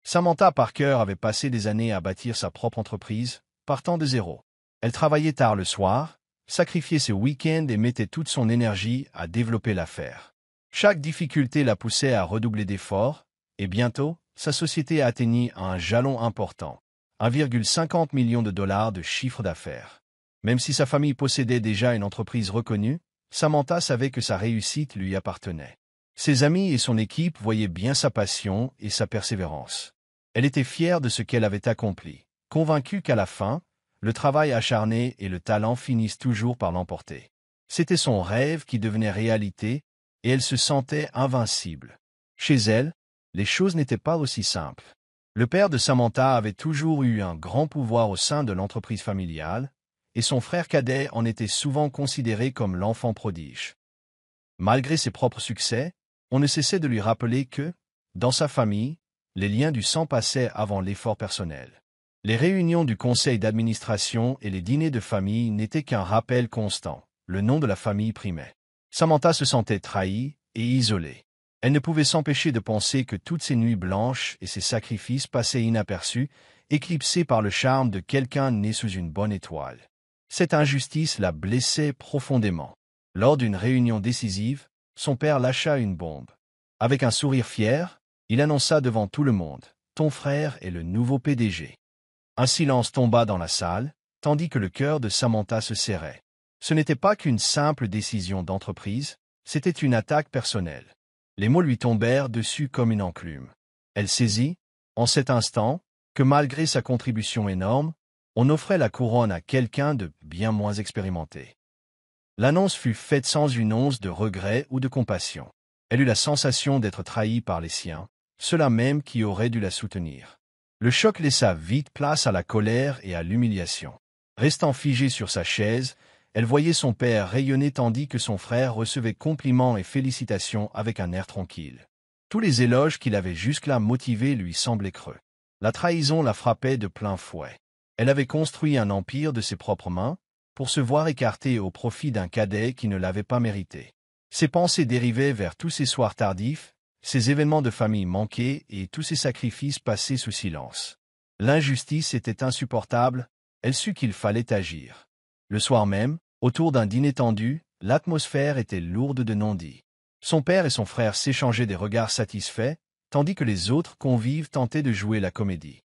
Samantha Parker avait passé des années à bâtir sa propre entreprise, partant de zéro. Elle travaillait tard le soir, sacrifiait ses week-ends et mettait toute son énergie à développer l'affaire. Chaque difficulté la poussait à redoubler d'efforts, et bientôt, sa société atteignit un jalon important, 1,50 million de dollars de chiffre d'affaires. Même si sa famille possédait déjà une entreprise reconnue, Samantha savait que sa réussite lui appartenait. Ses amis et son équipe voyaient bien sa passion et sa persévérance. Elle était fière de ce qu'elle avait accompli, convaincue qu'à la fin, le travail acharné et le talent finissent toujours par l'emporter. C'était son rêve qui devenait réalité, et elle se sentait invincible. Chez elle, les choses n'étaient pas aussi simples. Le père de Samantha avait toujours eu un grand pouvoir au sein de l'entreprise familiale, et son frère cadet en était souvent considéré comme l'enfant prodige. Malgré ses propres succès, on ne cessait de lui rappeler que, dans sa famille, les liens du sang passaient avant l'effort personnel. Les réunions du conseil d'administration et les dîners de famille n'étaient qu'un rappel constant. Le nom de la famille primait. Samantha se sentait trahie et isolée. Elle ne pouvait s'empêcher de penser que toutes ces nuits blanches et ces sacrifices passaient inaperçus, éclipsés par le charme de quelqu'un né sous une bonne étoile. Cette injustice la blessait profondément. Lors d'une réunion décisive, son père lâcha une bombe. Avec un sourire fier, il annonça devant tout le monde, « Ton frère est le nouveau PDG. » Un silence tomba dans la salle, tandis que le cœur de Samantha se serrait. Ce n'était pas qu'une simple décision d'entreprise, c'était une attaque personnelle. Les mots lui tombèrent dessus comme une enclume. Elle saisit, en cet instant, que malgré sa contribution énorme, on offrait la couronne à quelqu'un de bien moins expérimenté. L'annonce fut faite sans une once de regret ou de compassion. Elle eut la sensation d'être trahie par les siens, ceux-là même qui auraient dû la soutenir. Le choc laissa vite place à la colère et à l'humiliation. Restant figée sur sa chaise, elle voyait son père rayonner tandis que son frère recevait compliments et félicitations avec un air tranquille. Tous les éloges qu'il avait jusque-là motivés lui semblaient creux. La trahison la frappait de plein fouet. Elle avait construit un empire de ses propres mains, pour se voir écartée au profit d'un cadet qui ne l'avait pas mérité. Ses pensées dérivaient vers tous ces soirs tardifs, ces événements de famille manqués et tous ces sacrifices passés sous silence. L'injustice était insupportable, elle sut qu'il fallait agir. Le soir même, autour d'un dîner tendu, l'atmosphère était lourde de non-dits. Son père et son frère s'échangeaient des regards satisfaits, tandis que les autres convives tentaient de jouer la comédie.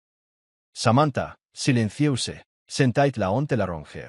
Samantha, silencieuse, sentait la honte la ronger.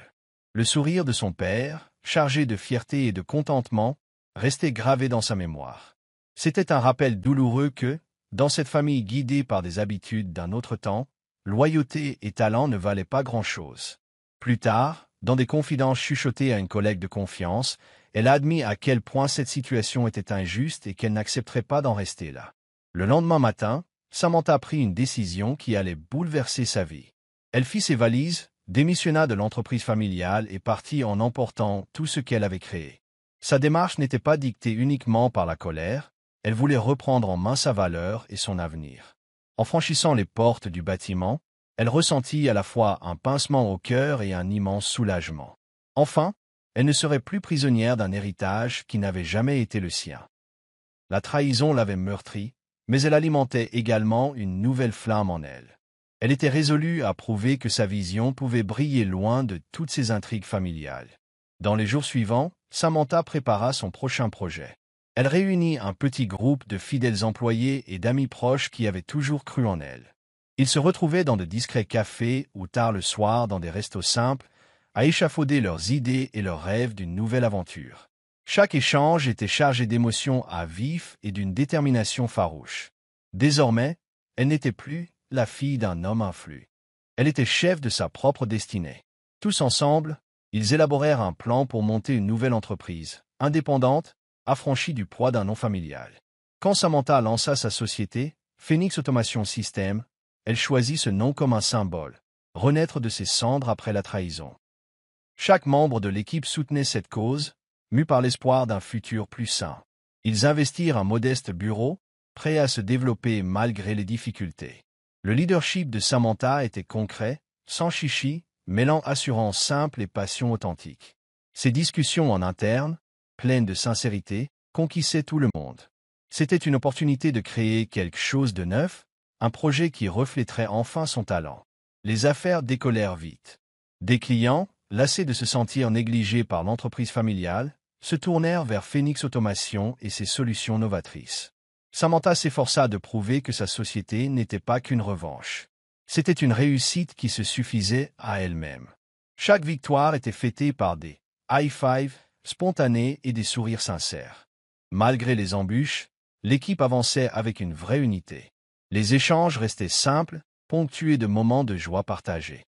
Le sourire de son père, chargé de fierté et de contentement, restait gravé dans sa mémoire. C'était un rappel douloureux que, dans cette famille guidée par des habitudes d'un autre temps, loyauté et talent ne valaient pas grand-chose. Plus tard, dans des confidences chuchotées à une collègue de confiance, elle a admis à quel point cette situation était injuste et qu'elle n'accepterait pas d'en rester là. Le lendemain matin, Samantha prit une décision qui allait bouleverser sa vie. Elle fit ses valises, démissionna de l'entreprise familiale et partit en emportant tout ce qu'elle avait créé. Sa démarche n'était pas dictée uniquement par la colère, elle voulait reprendre en main sa valeur et son avenir. En franchissant les portes du bâtiment, elle ressentit à la fois un pincement au cœur et un immense soulagement. Enfin, elle ne serait plus prisonnière d'un héritage qui n'avait jamais été le sien. La trahison l'avait meurtrie, mais elle alimentait également une nouvelle flamme en elle. Elle était résolue à prouver que sa vision pouvait briller loin de toutes ces intrigues familiales. Dans les jours suivants, Samantha prépara son prochain projet. Elle réunit un petit groupe de fidèles employés et d'amis proches qui avaient toujours cru en elle. Ils se retrouvaient dans de discrets cafés ou tard le soir dans des restos simples, à échafauder leurs idées et leurs rêves d'une nouvelle aventure. Chaque échange était chargé d'émotions à vif et d'une détermination farouche. Désormais, elle n'était plus la fille d'un homme influent. Elle était chef de sa propre destinée. Tous ensemble, ils élaborèrent un plan pour monter une nouvelle entreprise, indépendante, affranchie du poids d'un nom familial. Quand Samantha lança sa société, Phoenix Automation System, elle choisit ce nom comme un symbole, renaître de ses cendres après la trahison. Chaque membre de l'équipe soutenait cette cause, mus par l'espoir d'un futur plus sain. Ils investirent un modeste bureau, prêt à se développer malgré les difficultés. Le leadership de Samantha était concret, sans chichi, mêlant assurance simple et passion authentique. Ses discussions en interne, pleines de sincérité, conquissaient tout le monde. C'était une opportunité de créer quelque chose de neuf, un projet qui reflèterait enfin son talent. Les affaires décollèrent vite. Des clients, lassés de se sentir négligés par l'entreprise familiale, se tournèrent vers Phoenix Automation et ses solutions novatrices. Samantha s'efforça de prouver que sa société n'était pas qu'une revanche. C'était une réussite qui se suffisait à elle-même. Chaque victoire était fêtée par des high-fives spontanés et des sourires sincères. Malgré les embûches, l'équipe avançait avec une vraie unité. Les échanges restaient simples, ponctués de moments de joie partagés.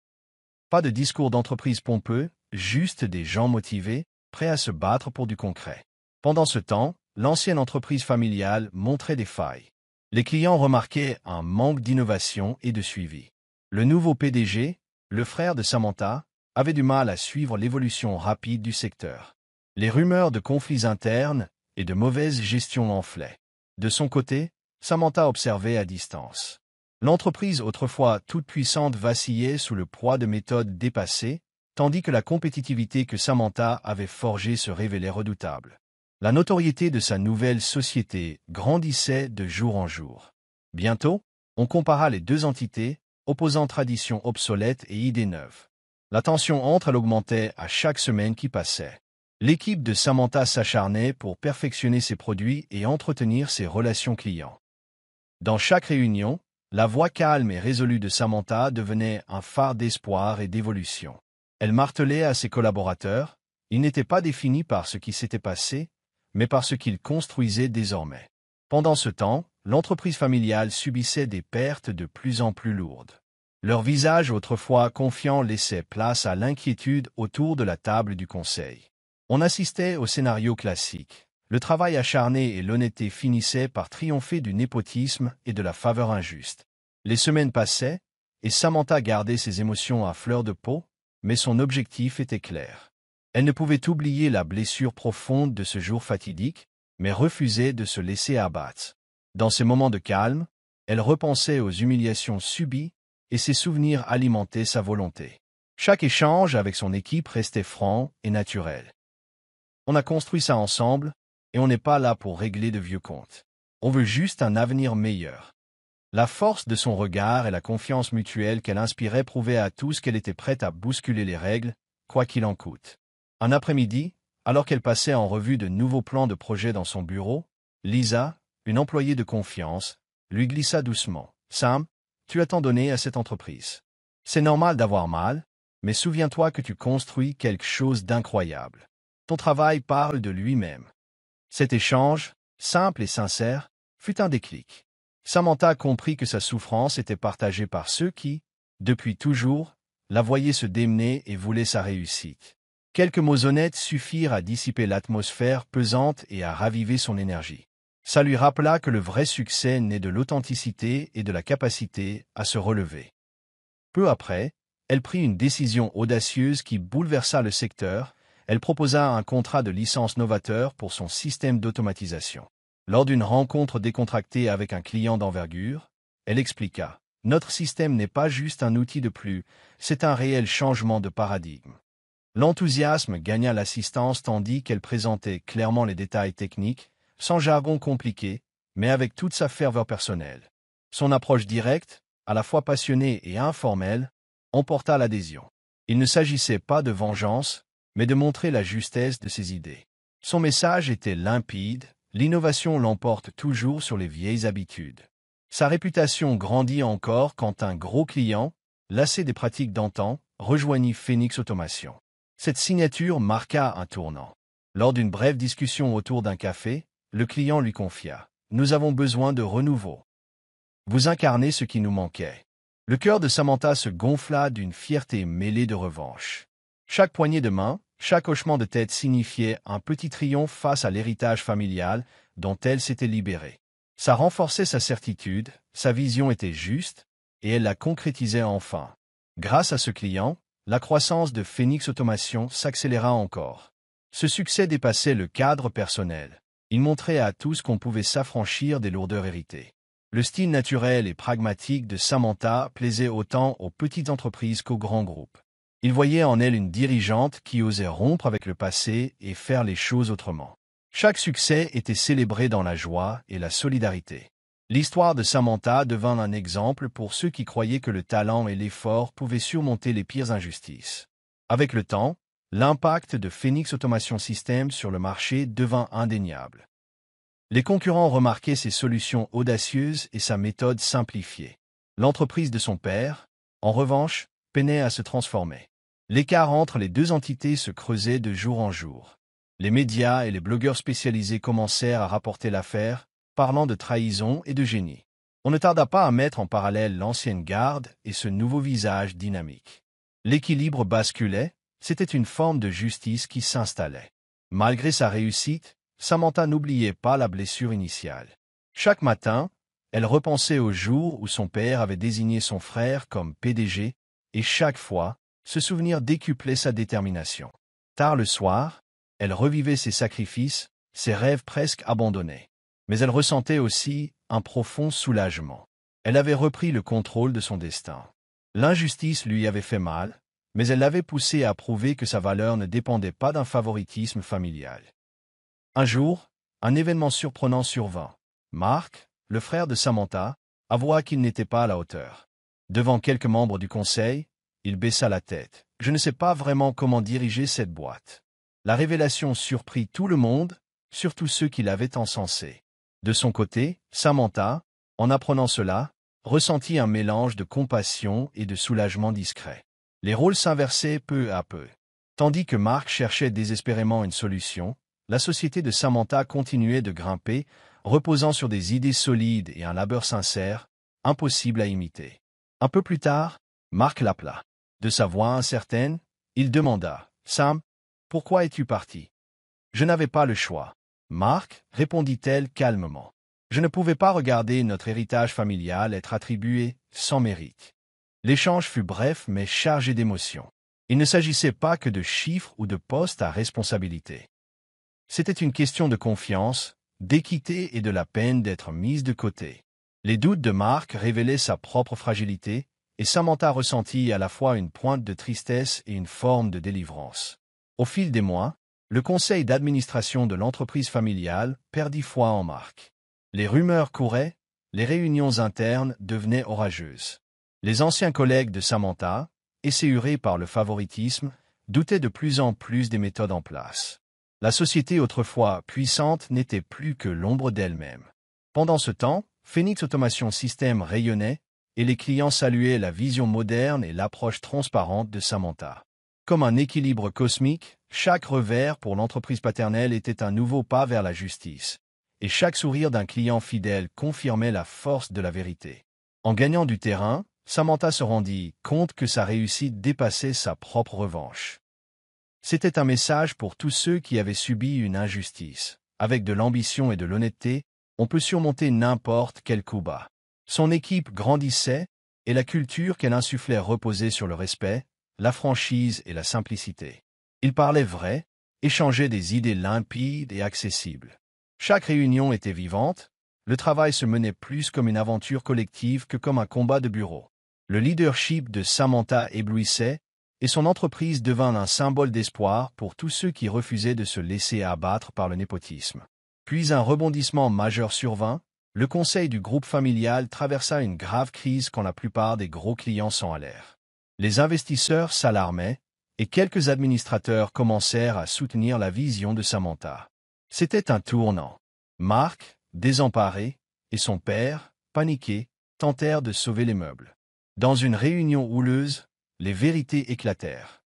Pas de discours d'entreprise pompeux, juste des gens motivés, prêts à se battre pour du concret. Pendant ce temps, l'ancienne entreprise familiale montrait des failles. Les clients remarquaient un manque d'innovation et de suivi. Le nouveau PDG, le frère de Samantha, avait du mal à suivre l'évolution rapide du secteur. Les rumeurs de conflits internes et de mauvaise gestion enflaient. De son côté, Samantha observait à distance. L'entreprise autrefois toute puissante vacillait sous le poids de méthodes dépassées, tandis que la compétitivité que Samantha avait forgée se révélait redoutable. La notoriété de sa nouvelle société grandissait de jour en jour. Bientôt, on compara les deux entités, opposant traditions obsolètes et idées neuves. La tension entre elles augmentait à chaque semaine qui passait. L'équipe de Samantha s'acharnait pour perfectionner ses produits et entretenir ses relations clients. Dans chaque réunion, la voix calme et résolue de Samantha devenait un phare d'espoir et d'évolution. Elle martelait à ses collaborateurs, ils n'étaient pas définis par ce qui s'était passé, mais par ce qu'ils construisaient désormais. Pendant ce temps, l'entreprise familiale subissait des pertes de plus en plus lourdes. Leur visage autrefois confiant laissait place à l'inquiétude autour de la table du conseil. On assistait au scénario classique. Le travail acharné et l'honnêteté finissaient par triompher du népotisme et de la faveur injuste. Les semaines passaient, et Samantha gardait ses émotions à fleur de peau, mais son objectif était clair. Elle ne pouvait oublier la blessure profonde de ce jour fatidique, mais refusait de se laisser abattre. Dans ces moments de calme, elle repensait aux humiliations subies, et ses souvenirs alimentaient sa volonté. Chaque échange avec son équipe restait franc et naturel. On a construit ça ensemble, et on n'est pas là pour régler de vieux comptes. On veut juste un avenir meilleur. La force de son regard et la confiance mutuelle qu'elle inspirait prouvaient à tous qu'elle était prête à bousculer les règles, quoi qu'il en coûte. Un après-midi, alors qu'elle passait en revue de nouveaux plans de projet dans son bureau, Lisa, une employée de confiance, lui glissa doucement. « Sam, tu as tant donné à cette entreprise. C'est normal d'avoir mal, mais souviens-toi que tu construis quelque chose d'incroyable. Ton travail parle de lui-même. » Cet échange, simple et sincère, fut un déclic. Samantha comprit que sa souffrance était partagée par ceux qui, depuis toujours, la voyaient se démener et voulaient sa réussite. Quelques mots honnêtes suffirent à dissiper l'atmosphère pesante et à raviver son énergie. Ça lui rappela que le vrai succès naît de l'authenticité et de la capacité à se relever. Peu après, elle prit une décision audacieuse qui bouleversa le secteur. Elle proposa un contrat de licence novateur pour son système d'automatisation. Lors d'une rencontre décontractée avec un client d'envergure, elle expliqua « Notre système n'est pas juste un outil de plus, c'est un réel changement de paradigme. » L'enthousiasme gagna l'assistance tandis qu'elle présentait clairement les détails techniques, sans jargon compliqué, mais avec toute sa ferveur personnelle. Son approche directe, à la fois passionnée et informelle, emporta l'adhésion. Il ne s'agissait pas de vengeance, mais de montrer la justesse de ses idées. Son message était limpide, l'innovation l'emporte toujours sur les vieilles habitudes. Sa réputation grandit encore quand un gros client, lassé des pratiques d'antan, rejoignit Phoenix Automation. Cette signature marqua un tournant. Lors d'une brève discussion autour d'un café, le client lui confia « Nous avons besoin de renouveau. Vous incarnez ce qui nous manquait. » Le cœur de Samantha se gonfla d'une fierté mêlée de revanche. Chaque poignée de main, chaque hochement de tête signifiait un petit triomphe face à l'héritage familial dont elle s'était libérée. Ça renforçait sa certitude, sa vision était juste, et elle la concrétisait enfin. Grâce à ce client, la croissance de Phoenix Automation s'accéléra encore. Ce succès dépassait le cadre personnel. Il montrait à tous qu'on pouvait s'affranchir des lourdeurs héritées. Le style naturel et pragmatique de Samantha plaisait autant aux petites entreprises qu'aux grands groupes. Il voyait en elle une dirigeante qui osait rompre avec le passé et faire les choses autrement. Chaque succès était célébré dans la joie et la solidarité. L'histoire de Samantha devint un exemple pour ceux qui croyaient que le talent et l'effort pouvaient surmonter les pires injustices. Avec le temps, l'impact de Phoenix Automation Systems sur le marché devint indéniable. Les concurrents remarquaient ses solutions audacieuses et sa méthode simplifiée. L'entreprise de son père, en revanche, peinait à se transformer. L'écart entre les deux entités se creusait de jour en jour. Les médias et les blogueurs spécialisés commencèrent à rapporter l'affaire, parlant de trahison et de génie. On ne tarda pas à mettre en parallèle l'ancienne garde et ce nouveau visage dynamique. L'équilibre basculait, c'était une forme de justice qui s'installait. Malgré sa réussite, Samantha n'oubliait pas la blessure initiale. Chaque matin, elle repensait au jour où son père avait désigné son frère comme PDG, et chaque fois, ce souvenir décuplait sa détermination. Tard le soir, elle revivait ses sacrifices, ses rêves presque abandonnés. Mais elle ressentait aussi un profond soulagement. Elle avait repris le contrôle de son destin. L'injustice lui avait fait mal, mais elle l'avait poussée à prouver que sa valeur ne dépendait pas d'un favoritisme familial. Un jour, un événement surprenant survint. Mark, le frère de Samantha, avoua qu'il n'était pas à la hauteur. Devant quelques membres du conseil, il baissa la tête. « Je ne sais pas vraiment comment diriger cette boîte. » La révélation surprit tout le monde, surtout ceux qui l'avaient encensé. De son côté, Samantha, en apprenant cela, ressentit un mélange de compassion et de soulagement discret. Les rôles s'inversaient peu à peu. Tandis que Mark cherchait désespérément une solution, la société de Samantha continuait de grimper, reposant sur des idées solides et un labeur sincère, impossible à imiter. Un peu plus tard, Mark l'appela. De sa voix incertaine, il demanda « Sam, pourquoi es-tu parti ?»« Je n'avais pas le choix. » Mark, répondit-elle calmement. Je ne pouvais pas regarder notre héritage familial être attribué sans mérite. L'échange fut bref mais chargé d'émotions. Il ne s'agissait pas que de chiffres ou de postes à responsabilité. C'était une question de confiance, d'équité et de la peine d'être mise de côté. Les doutes de Mark révélaient sa propre fragilité, et Samantha ressentit à la fois une pointe de tristesse et une forme de délivrance. Au fil des mois, le conseil d'administration de l'entreprise familiale perdit foi en Mark. Les rumeurs couraient, les réunions internes devenaient orageuses. Les anciens collègues de Samantha, esséurés par le favoritisme, doutaient de plus en plus des méthodes en place. La société autrefois puissante n'était plus que l'ombre d'elle-même. Pendant ce temps, Phoenix Automation Systems rayonnait, et les clients saluaient la vision moderne et l'approche transparente de Samantha. Comme un équilibre cosmique, chaque revers pour l'entreprise paternelle était un nouveau pas vers la justice, et chaque sourire d'un client fidèle confirmait la force de la vérité. En gagnant du terrain, Samantha se rendit compte que sa réussite dépassait sa propre revanche. C'était un message pour tous ceux qui avaient subi une injustice. Avec de l'ambition et de l'honnêteté, on peut surmonter n'importe quel coup bas. Son équipe grandissait, et la culture qu'elle insufflait reposait sur le respect, la franchise et la simplicité. Il parlait vrai, échangeait des idées limpides et accessibles. Chaque réunion était vivante, le travail se menait plus comme une aventure collective que comme un combat de bureau. Le leadership de Samantha éblouissait, et son entreprise devint un symbole d'espoir pour tous ceux qui refusaient de se laisser abattre par le népotisme. Puis un rebondissement majeur survint, le conseil du groupe familial traversa une grave crise quand la plupart des gros clients s'en allèrent. Les investisseurs s'alarmaient, et quelques administrateurs commencèrent à soutenir la vision de Samantha. C'était un tournant. Mark, désemparé, et son père, paniqué, tentèrent de sauver les meubles. Dans une réunion houleuse, les vérités éclatèrent.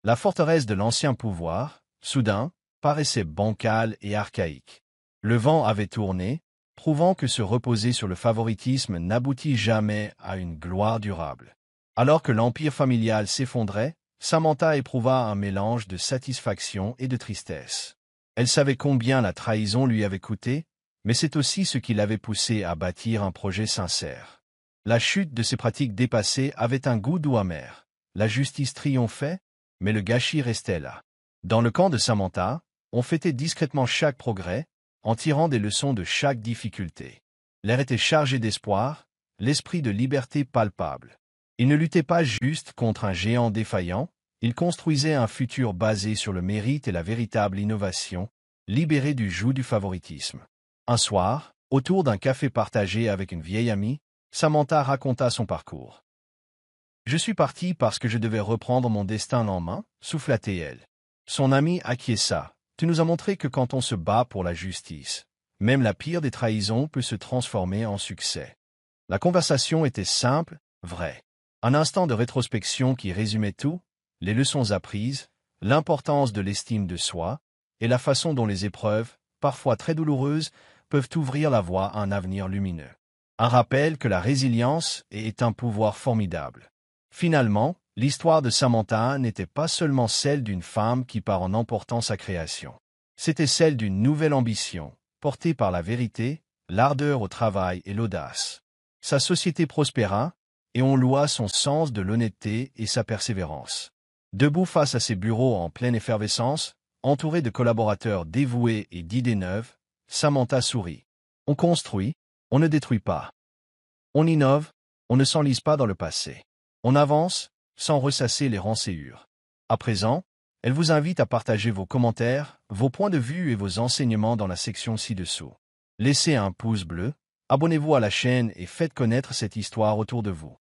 La forteresse de l'ancien pouvoir, soudain, paraissait bancale et archaïque. Le vent avait tourné, prouvant que se reposer sur le favoritisme n'aboutit jamais à une gloire durable. Alors que l'empire familial s'effondrait, Samantha éprouva un mélange de satisfaction et de tristesse. Elle savait combien la trahison lui avait coûté, mais c'est aussi ce qui l'avait poussée à bâtir un projet sincère. La chute de ces pratiques dépassées avait un goût doux amer. La justice triomphait, mais le gâchis restait là. Dans le camp de Samantha, on fêtait discrètement chaque progrès, en tirant des leçons de chaque difficulté. L'air était chargé d'espoir, l'esprit de liberté palpable. Il ne luttait pas juste contre un géant défaillant, il construisait un futur basé sur le mérite et la véritable innovation, libéré du joug du favoritisme. Un soir, Autour d'un café partagé avec une vieille amie, Samantha raconta son parcours. Je suis partie parce que je devais reprendre mon destin en main, souffla-t-elle. Son ami acquiesça. Tu nous as montré que quand on se bat pour la justice, même la pire des trahisons peut se transformer en succès. La conversation était simple, vraie. Un instant de rétrospection qui résumait tout, les leçons apprises, l'importance de l'estime de soi, et la façon dont les épreuves, parfois très douloureuses, peuvent ouvrir la voie à un avenir lumineux. Un rappel que la résilience est un pouvoir formidable. Finalement, l'histoire de Samantha n'était pas seulement celle d'une femme qui part en emportant sa création. C'était celle d'une nouvelle ambition, portée par la vérité, l'ardeur au travail et l'audace. Sa société prospéra, et on loua son sens de l'honnêteté et sa persévérance. Debout face à ses bureaux en pleine effervescence, entourée de collaborateurs dévoués et d'idées neuves, Samantha sourit. On construit, on ne détruit pas. On innove, on ne s'enlise pas dans le passé. On avance, sans ressasser les rançéures. À présent, elle vous invite à partager vos commentaires, vos points de vue et vos enseignements dans la section ci-dessous. Laissez un pouce bleu, abonnez-vous à la chaîne et faites connaître cette histoire autour de vous.